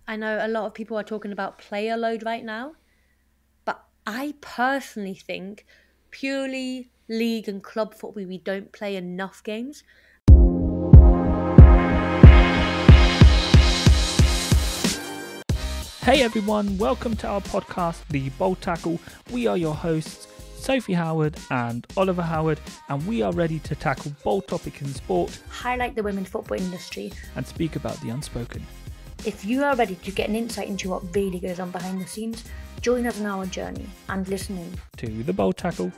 I know a lot of people are talking about player load right now, but I personally think purely league and club football, we don't play enough games. Hey everyone, welcome to our podcast, The Bold Tackle. We are your hosts, Sophie Howard and Oliver Howard, and we are ready to tackle bold topics in sport, Highlight the women's football industry. and speak about the unspoken. If you are ready to get an insight into what really goes on behind the scenes, join us on our journey and listen in. To The Bold Tackle.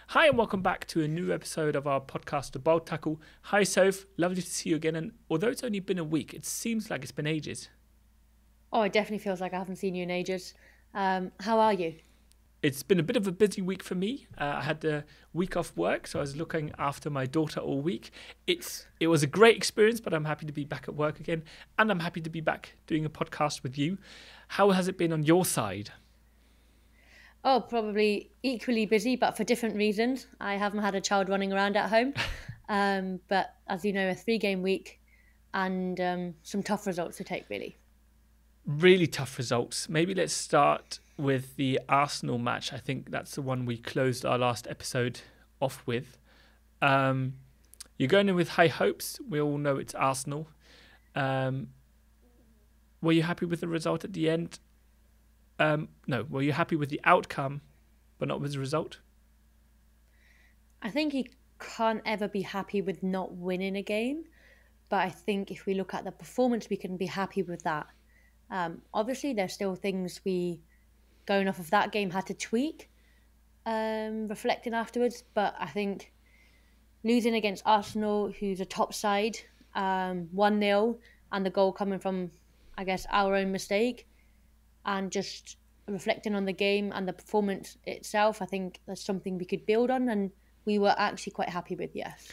Hi and welcome back to a new episode of our podcast, The Bold Tackle. Hi Soph, lovely to see you again, and although it's only been a week, it seems like it's been ages. Oh, it definitely feels like I haven't seen you in ages. How are you? It's been a bit of a busy week for me. I had a week off work, so I was looking after my daughter all week. It was a great experience, but I'm happy to be back at work again, and I'm happy to be back doing a podcast with you. How has it been on your side? Oh, probably equally busy, but for different reasons. I haven't had a child running around at home. But as you know, a 3-game week and some tough results to take, really. Really tough results. Maybe let's start with the Arsenal match. I think that's the one we closed our last episode off with. You're going in with high hopes. We all know it's Arsenal. Were you happy with the result at the end? No. Were you happy with the outcome, but not with the result? I think you can't ever be happy with not winning a game. But I think if we look at the performance, we can be happy with that. Obviously, there's still things we, going off of that game, had to tweak, reflecting afterwards. But I think losing against Arsenal, who's a top side, 1-0, and the goal coming from, I guess, our own mistake, and just reflecting on the game and the performance itself, I think that's something we could build on, and we were actually quite happy with, yes.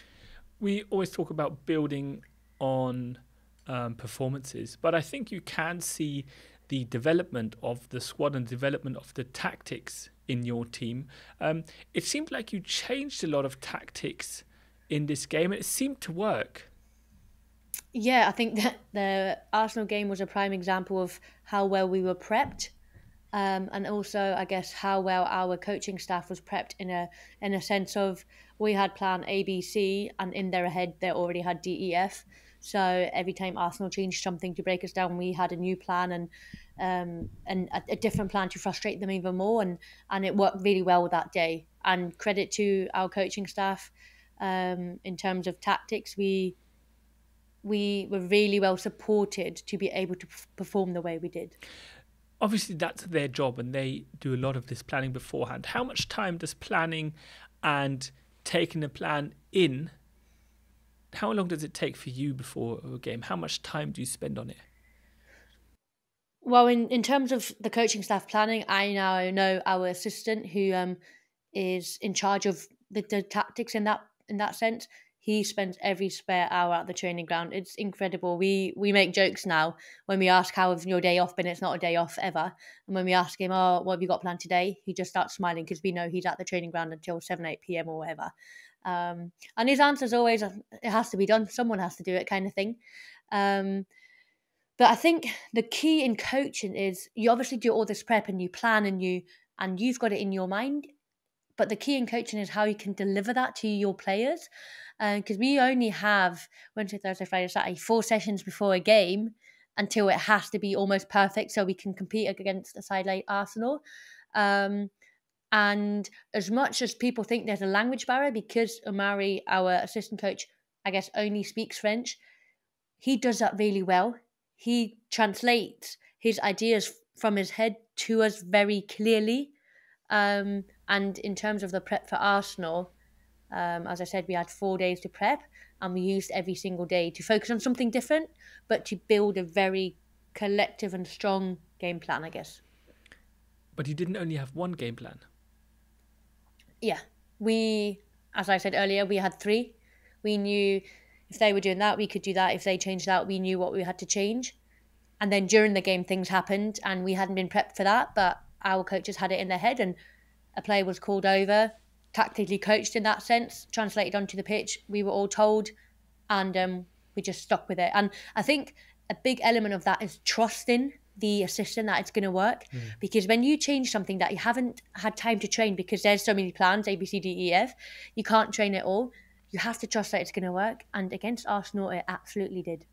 We always talk about building on performances, but I think you can see the development of the squad and development of the tactics in your team. It seemed like you changed a lot of tactics in this game, and it seemed to work. Yeah, I think that the Arsenal game was a prime example of how well we were prepped, and also, I guess, how well our coaching staff was prepped in a sense of we had plan A, B, C, and in their head they already had D, E, F. So every time Arsenal changed something to break us down, we had a new plan and a different plan to frustrate them even more, and it worked really well that day. And credit to our coaching staff in terms of tactics, we were really well supported to be able to perform the way we did. Obviously, that's their job, and they do a lot of this planning beforehand. How much time does planning and taking a plan in, how long does it take for you before a game? How much time do you spend on it? Well, in terms of the coaching staff planning, I now know our assistant who is in charge of the tactics in that sense. He spends every spare hour at the training ground. It's incredible. We make jokes now when we ask how have your day off been. It's not a day off ever. And when we ask him, oh, what have you got planned today? He just starts smiling because we know he's at the training ground until 7, 8 p.m. or whatever. And his answer is always, it has to be done. Someone has to do it, kind of thing. But I think the key in coaching is you obviously do all this prep and you plan and you've got it in your mind. But the key in coaching is how you can deliver that to your players. Because we only have Wednesday, Thursday, Friday, Saturday, 4 sessions before a game until it has to be almost perfect so we can compete against a side like Arsenal. And as much as people think there's a language barrier, because Omari, our assistant coach, I guess only speaks French, he does that really well. He translates his ideas from his head to us very clearly. And in terms of the prep for Arsenal, as I said, we had 4 days to prep, and we used every single day to focus on something different, but to build a very collective and strong game plan, I guess. But you didn't only have one game plan. Yeah, as I said earlier, we had 3. We knew if they were doing that, we could do that. If they changed that, we knew what we had to change. And then during the game, things happened, and we hadn't been prepped for that. But our coaches had it in their head and a player was called over, tactically coached in that sense, translated onto the pitch. We were all told, and we just stuck with it. And I think a big element of that is trusting the assistant that it's going to work. Because when you change something that you haven't had time to train, because there's so many plans, A, B, C, D, E, F, you can't train it all. You have to trust that it's going to work. And against Arsenal, it absolutely did.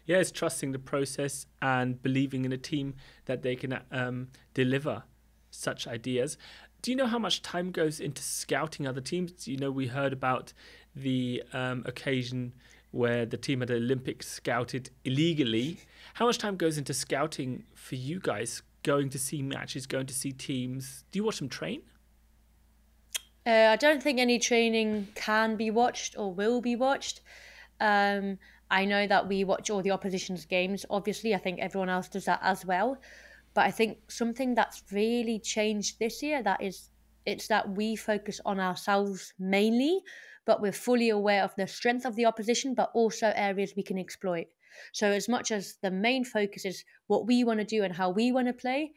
Yeah, it's trusting the process and believing in a team that they can deliver such ideas. Do you know how much time goes into scouting other teams? You know, we heard about the occasion where the team at the Olympics scouted illegally. How much time goes into scouting for you guys, going to see matches, going to see teams? Do you watch them train? I don't think any training can be watched or will be watched. I know that we watch all the opposition's games. Obviously, I think everyone else does that as well. But I think something that's really changed this year it's that we focus on ourselves mainly, but we're fully aware of the strength of the opposition, but also areas we can exploit. So as much as the main focus is what we want to do and how we want to play,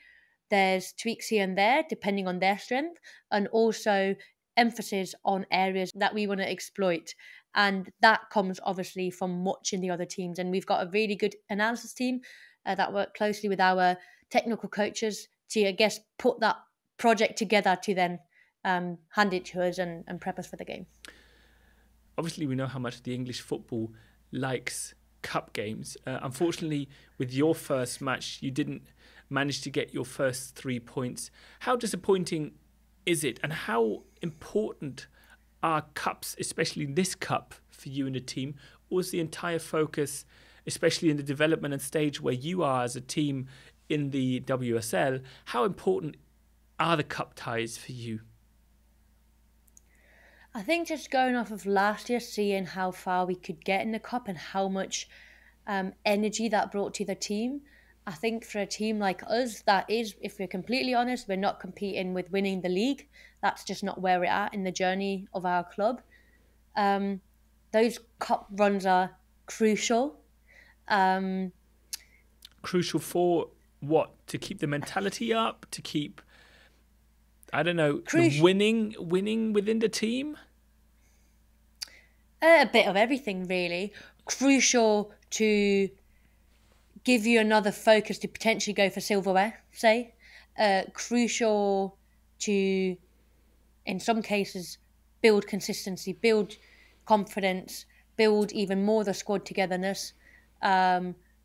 there's tweaks here and there depending on their strength, and also emphasis on areas that we want to exploit. And that comes obviously from watching the other teams. And we've got a really good analysis team that work closely with our technical coaches to, I guess, put that project together to then hand it to us and prep us for the game. Obviously, we know how much the English football likes cup games. Unfortunately, with your first match, you didn't manage to get your first 3 points. How disappointing is it, and how important are cups, especially this cup, for you and the team? Or is the entire focus, especially in the development and stage where you are as a team in the WSL, how important are the cup ties for you? I think just going off of last year, seeing how far we could get in the cup and how much energy that brought to the team. I think for a team like us, that is, if we're completely honest, we're not competing with winning the league. That's just not where we're at in the journey of our club. Those cup runs are crucial. Crucial for what? To keep the mentality up? To keep, I don't know, the winning within the team? A bit of everything, really. Crucial to give you another focus to potentially go for silverware, say. Crucial to, in some cases, build consistency, build confidence, build even more the squad togetherness.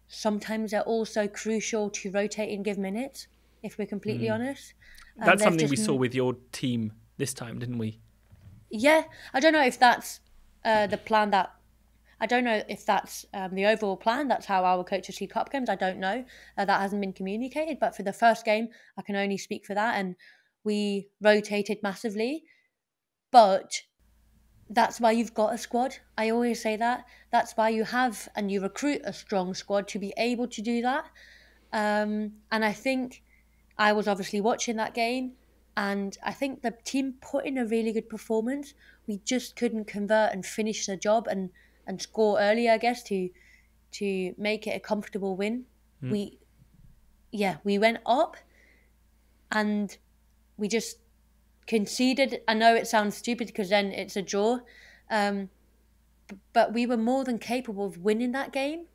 Sometimes they're also crucial to rotate and give minutes, if we're completely honest. That's something we saw with your team this time, didn't we? Yeah, I don't know if that's the plan that... I don't know if that's the overall plan. That's how our coaches see cup games. I don't know. That hasn't been communicated. But for the first game, I can only speak for that. And we rotated massively. But that's why you've got a squad. I always say that. That's why you have and you recruit a strong squad to be able to do that. And I think I was obviously watching that game. And I think the team put in a really good performance. We just couldn't convert and finish the job and score early, I guess, to make it a comfortable win. We went up and we just conceded. I know it sounds stupid because then it's a draw, but we were more than capable of winning that game.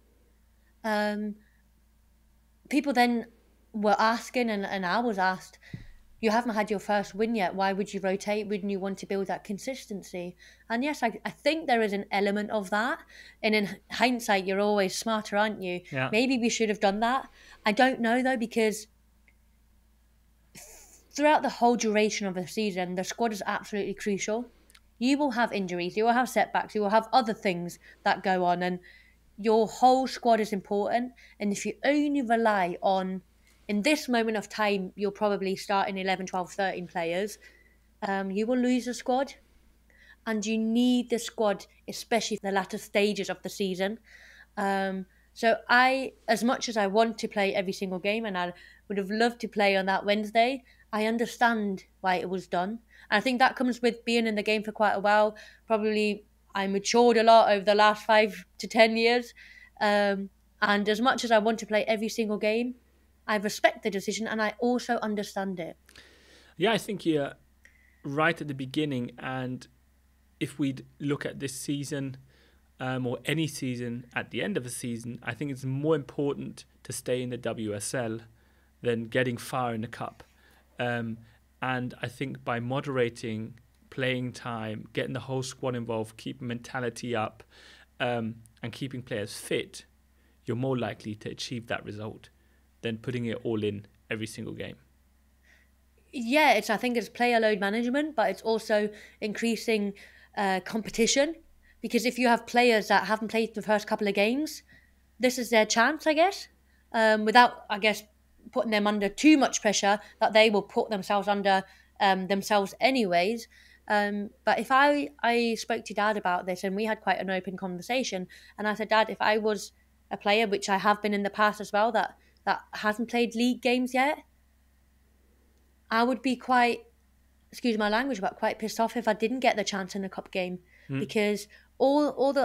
People then were asking, and I was asked, you haven't had your first win yet. Why would you rotate? Wouldn't you want to build that consistency? And yes, I think there is an element of that. And in hindsight, you're always smarter, aren't you? Yeah. Maybe we should have done that. I don't know, though, because throughout the whole duration of the season, the squad is absolutely crucial. You will have injuries. You will have setbacks. You will have other things that go on. And your whole squad is important. And if you only rely on... in this moment of time, you'll probably start in 11, 12, 13 players. You will lose the squad. And you need the squad, especially for the latter stages of the season. So as much as I want to play every single game, and I would have loved to play on that Wednesday, I understand why it was done. And I think that comes with being in the game for quite a while. Probably I matured a lot over the last 5 to 10 years. And as much as I want to play every single game, I respect the decision and I also understand it. Yeah, I think you're right at the beginning. And if we look at this season or any season at the end of a season, I think it's more important to stay in the WSL than getting far in the cup. And I think by moderating playing time, getting the whole squad involved, keeping mentality up, and keeping players fit, you're more likely to achieve that result than putting it all in every single game. Yeah, I think it's player load management, but it's also increasing competition. Because if you have players that haven't played the first couple of games, this is their chance, I guess, without, I guess, putting them under too much pressure that they will put themselves under themselves anyways. But if I spoke to Dad about this and we had quite an open conversation, and I said, Dad, if I was a player, which I have been in the past as well, that hasn't played league games yet, I would be quite, excuse my language, but quite pissed off if I didn't get the chance in a cup game because all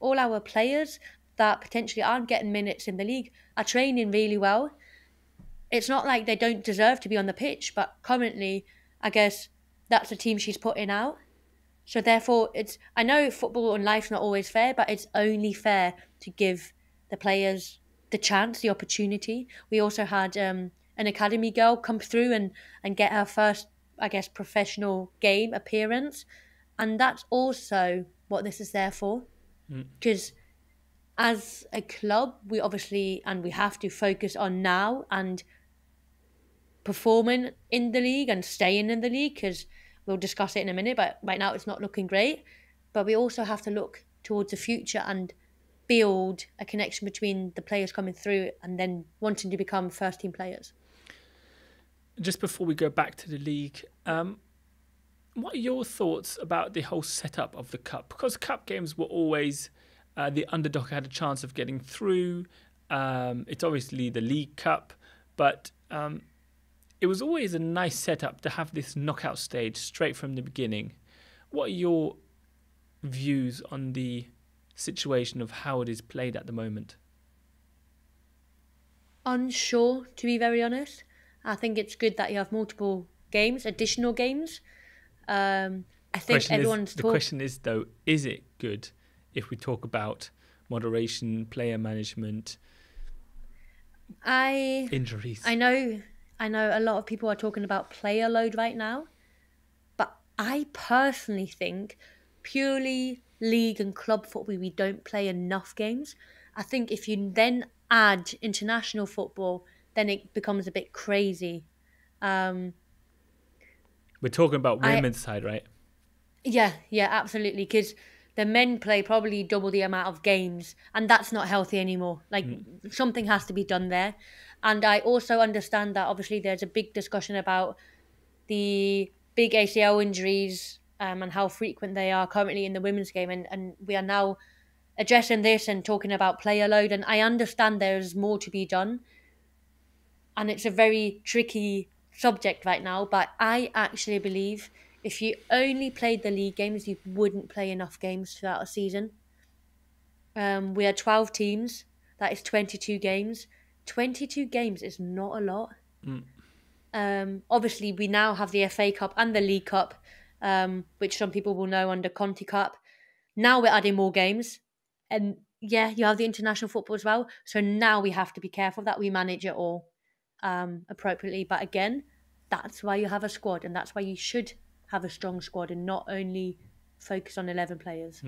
our players that potentially aren't getting minutes in the league are training really well. It's not like they don't deserve to be on the pitch, but currently, I guess that's the team she's putting out. So therefore, I know football and life's not always fair, but it's only fair to give the players the chance, the opportunity. We also had an academy girl come through and get her first, I guess, professional game appearance. And that's also what this is there for. Because as a club, we obviously, and we have to focus on now and performing in the league and staying in the league, because we'll discuss it in a minute, but right now it's not looking great. But we also have to look towards the future and build a connection between the players coming through and then wanting to become first team players. Just before we go back to the league, what are your thoughts about the whole setup of the cup? Because cup games were always the underdog had a chance of getting through. It's obviously the League Cup, but it was always a nice setup to have this knockout stage straight from the beginning. What are your views on the situation of how it is played at the moment? Unsure, to be very honest. I think it's good that you have multiple games, additional games. I think everyone's the question is though, is it good if we talk about moderation, player management, injuries? I know a lot of people are talking about player load right now, but I personally think purely league and club football, we don't play enough games. I think if you then add international football, then it becomes a bit crazy. We're talking about women's side, right? Yeah, absolutely. Because the men play probably double the amount of games, and that's not healthy anymore. Like, something has to be done there. And I also understand that obviously there's a big discussion about the big ACL injuries and how frequent they are currently in the women's game. And we are now addressing this and talking about player load. And I understand there's more to be done. And it's a very tricky subject right now. But I actually believe if you only played the league games, you wouldn't play enough games throughout a season. We are 12 teams. That is 22 games. 22 games is not a lot. Obviously, we now have the FA Cup and the League Cup, which some people will know under Conti Cup. Now we're adding more games. And yeah, you have the international football as well. So now we have to be careful that we manage it all appropriately. But again, that's why you have a squad, and that's why you should have a strong squad and not only focus on 11 players.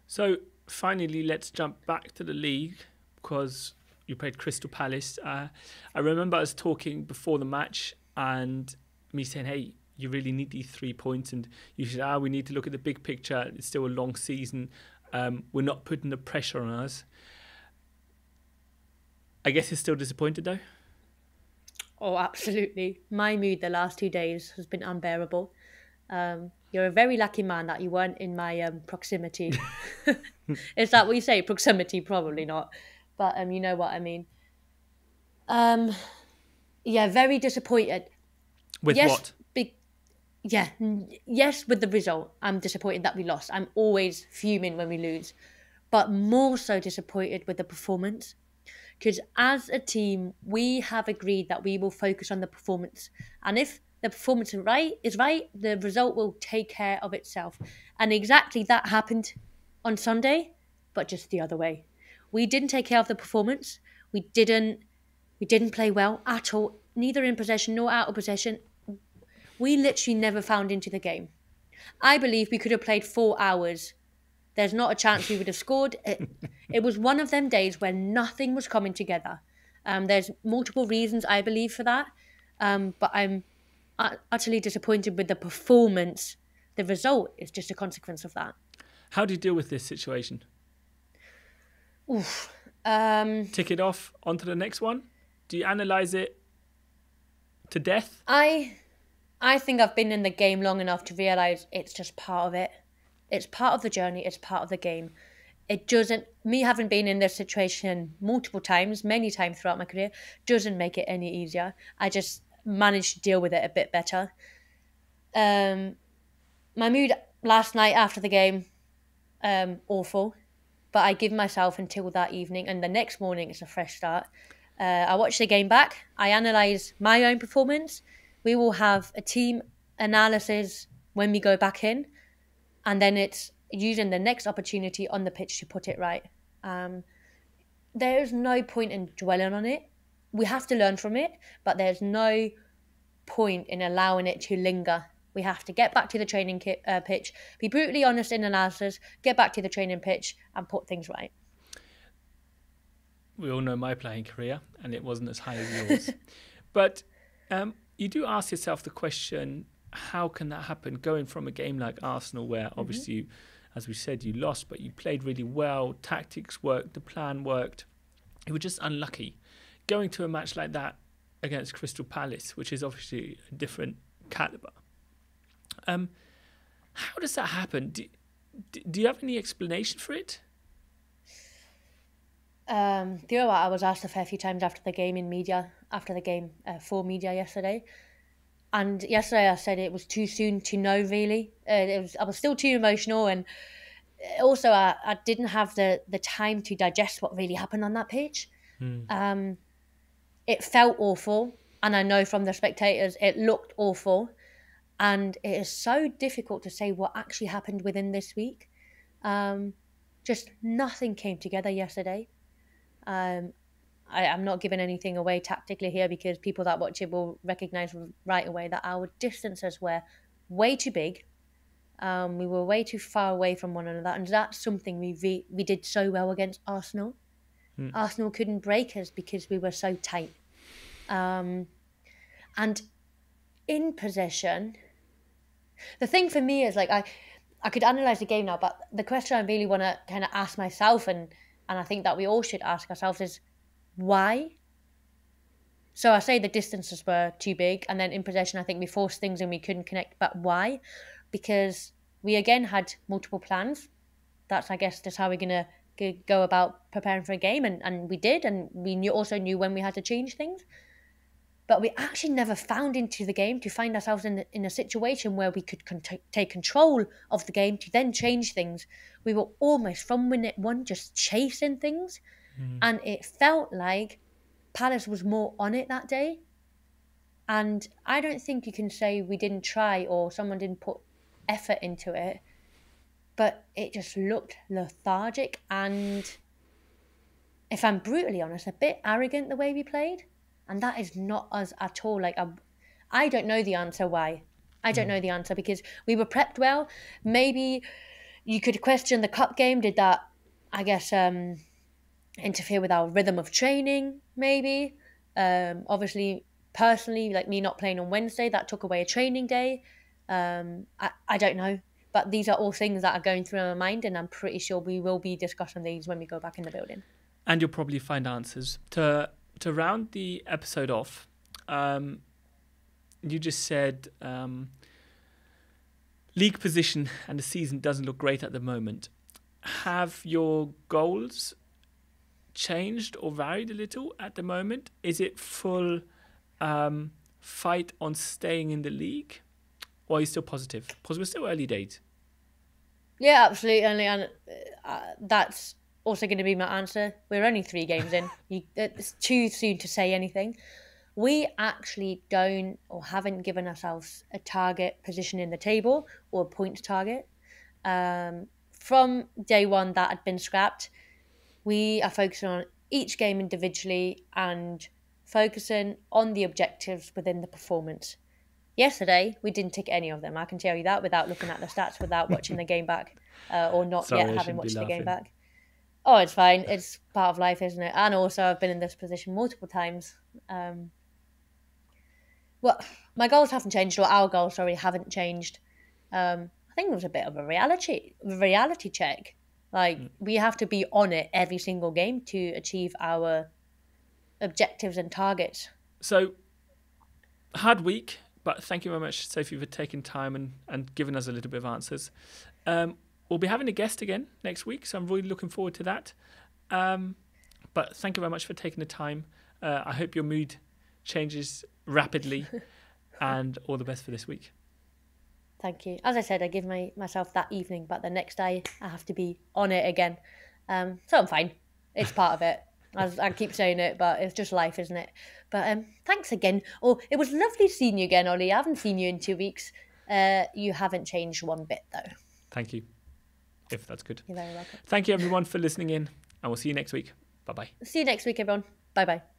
So finally, let's jump back to the league, because you played Crystal Palace. I remember us talking before the match and me saying, hey, you really need these 3 points. And you said, we need to look at the big picture. It's still a long season. We're not putting the pressure on us. I guess you're still disappointed though? Oh, absolutely. My mood the last 2 days has been unbearable. You're a very lucky man that you weren't in my proximity. Is that what you say? Proximity? Probably not. But you know what I mean. Yeah, very disappointed. With what? Yes, with the result. I'm disappointed that we lost. I'm always fuming when we lose. But more so disappointed with the performance. because as a team, we have agreed that we will focus on the performance. And if the performance is right, the result will take care of itself. And exactly that happened on Sunday, but just the other way. We didn't take care of the performance. We didn't play well at all, neither in possession nor out of possession. We literally never found into the game. I believe we could have played 4 hours. There's not a chance we would have scored. It was one of them days where nothing was coming together. There's multiple reasons, I believe, for that. But I'm utterly disappointed with the performance. The result is just a consequence of that. How do you deal with this situation? Oof. Tick it off, onto the next one? Do you analyse it to death? I think I've been in the game long enough to realise it's just part of it. It's part of the journey. It's part of the game. It doesn't, me having been in this situation multiple times, many times throughout my career, doesn't make it any easier. I just managed to deal with it a bit better. My mood last night after the game, awful. But I give myself until that evening, and the next morning it's a fresh start. I watch the game back. I analyse my own performance. We will have a team analysis when we go back in, and then it's using the next opportunity on the pitch to put it right. There's no point in dwelling on it. We have to learn from it, but there's no point in allowing it to linger. We have to get back to the training pitch, be brutally honest in analysis, get back to the training pitch and put things right. We all know my playing career, and it wasn't as high as yours. But you do ask yourself the question, how can that happen? Going from a game like Arsenal, where obviously, you, as we said, you lost, but you played really well, tactics worked, the plan worked. You were just unlucky. Going to a match like that against Crystal Palace, which is obviously a different calibre. How does that happen? Do you have any explanation for it? I was asked a fair few times after the game for media yesterday. And yesterday I said it was too soon to know, really. I was still too emotional, and also I didn't have the time to digest what really happened on that pitch. It felt awful, and I know from the spectators it looked awful. And it is so difficult to say what actually happened within this week. Just nothing came together yesterday. I'm not giving anything away tactically here, because people that watch it will recognise right away that our distances were way too big. We were way too far away from one another, and that's something we did so well against Arsenal. Arsenal couldn't break us because we were so tight. And in possession, the thing for me is, like, I could analyse the game now, but the question I really want to kind of ask myself, and I think that we all should ask ourselves, is why? So I say the distances were too big, and then in possession I think we forced things and we couldn't connect. But why? Because we again had multiple plans. That's, I guess, just how we're going to go about preparing for a game, and we did, and we also knew when we had to change things. But we actually never found into the game to find ourselves in a situation where we could take control of the game to then change things. We were almost from minute one just chasing things. And it felt like Palace was more on it that day. And I don't think you can say we didn't try or someone didn't put effort into it. But it just looked lethargic and, if I'm brutally honest, a bit arrogant the way we played. And that is not us at all. Like, I don't know the answer why. I don't know the answer, because we were prepped well. Maybe you could question the cup game. Did that, I guess, interfere with our rhythm of training? Maybe. Obviously, personally, like me not playing on Wednesday, that took away a training day. I don't know. But these are all things that are going through my mind, and I'm pretty sure we will be discussing these when we go back in the building. And you'll probably find answers. To round the episode off, you just said league position and the season doesn't look great at the moment. Have your goals changed or varied a little at the moment? Is it full fight on staying in the league, or are you still positive? Because we're still early days. Yeah, absolutely. And that's also going to be my answer. We're only 3 games in. It's too soon to say anything. We actually don't or haven't given ourselves a target position in the table or a points target. From day one, that had been scrapped. We are focusing on each game individually and focusing on the objectives within the performance. Yesterday, we didn't tick any of them. I can tell you that without looking at the stats, without watching the game back, or not Sorry, yet I having shouldn't be watched the game laughing. back. Oh, it's fine. It's part of life, isn't it? And also, I've been in this position multiple times. Well, my goals haven't changed, or our goals, sorry, haven't changed. I think it was a bit of a reality check. Like, we have to be on it every single game to achieve our objectives and targets. So, hard week, but thank you very much, Sophie, for taking time and giving us a little bit of answers. We'll be having a guest again next week, so I'm really looking forward to that. But thank you very much for taking the time. I hope your mood changes rapidly, and all the best for this week. Thank you. As I said, I give myself that evening, but the next day I have to be on it again. So I'm fine. It's part of it. I keep saying it, but it's just life, isn't it? But thanks again. Oh, it was lovely seeing you again, Ollie. I haven't seen you in 2 weeks. You haven't changed one bit, though. Thank you, if that's good. You're very welcome. Thank you, everyone, for listening in, and we'll see you next week. Bye-bye. See you next week, everyone. Bye-bye.